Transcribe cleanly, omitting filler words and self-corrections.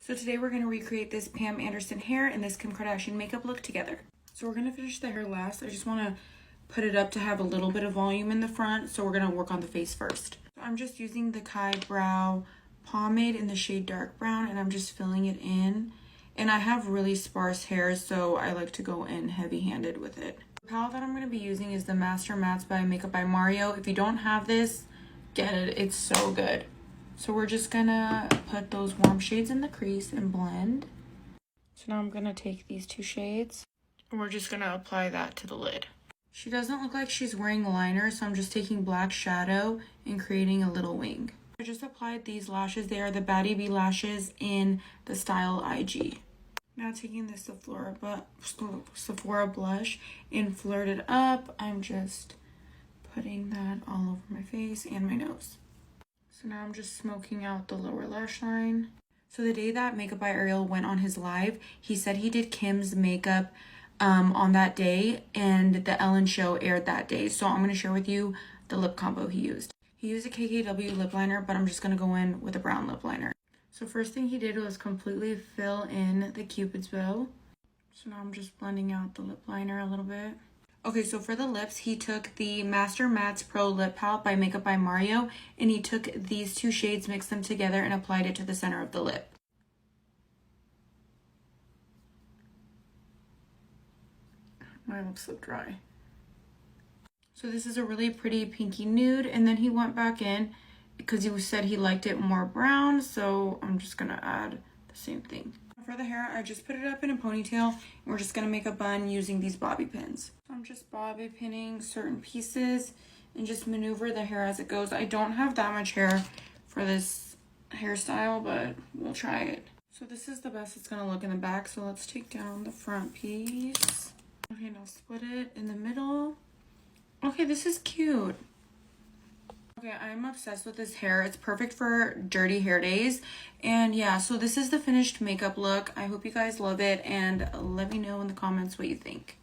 So today we're going to recreate this Pam Anderson hair and this Kim Kardashian makeup look together. So we're going to finish the hair last. I just want to put it up to have a little bit of volume in the front. So we're going to work on the face first. So I'm just using the Kai Brow pomade in the shade dark brown, and I'm just filling it in. And I have really sparse hair, so I like to go in heavy-handed with it. The palette that I'm going to be using is the Master Mattes by Makeup by Mario. If you don't have this, get it. It's so good. So we're just gonna put those warm shades in the crease and blend. So now I'm gonna take these two shades and we're just gonna apply that to the lid. She doesn't look like she's wearing liner, so I'm just taking black shadow and creating a little wing. I just applied these lashes. They are the Baddie B lashes in the style IG. Now taking this Sephora blush and flirt it up. I'm just putting that all over my face and my nose. So now I'm just smoking out the lower lash line. So the day that Makeup by Ariel went on his live, he said he did Kim's makeup on that day, and the Ellen show aired that day. So I'm going to share with you the lip combo he used. He used a KKW lip liner, but I'm just going to go in with a brown lip liner. So first thing he did was completely fill in the Cupid's bow. So now I'm just blending out the lip liner a little bit. Okay, so for the lips, he took the Master Mattes Pro Lip Palette by Makeup by Mario, and he took these two shades, mixed them together, and applied it to the center of the lip. My lips look dry. So this is a really pretty pinky nude, and then he went back in because he said he liked it more brown, so I'm just gonna add the same thing. For the hair, I just put it up in a ponytail, and we're just going to make a bun using these bobby pins. I'm just bobby pinning certain pieces and just maneuver the hair as it goes. I don't have that much hair for this hairstyle, but we'll try it. So this is the best it's going to look in the back, so let's take down the front piece. Okay, now split it in the middle. Okay, this is cute. Okay, I'm obsessed with this hair. It's perfect for dirty hair days. And yeah, so this is the finished makeup look. I hope you guys love it, and let me know in the comments what you think.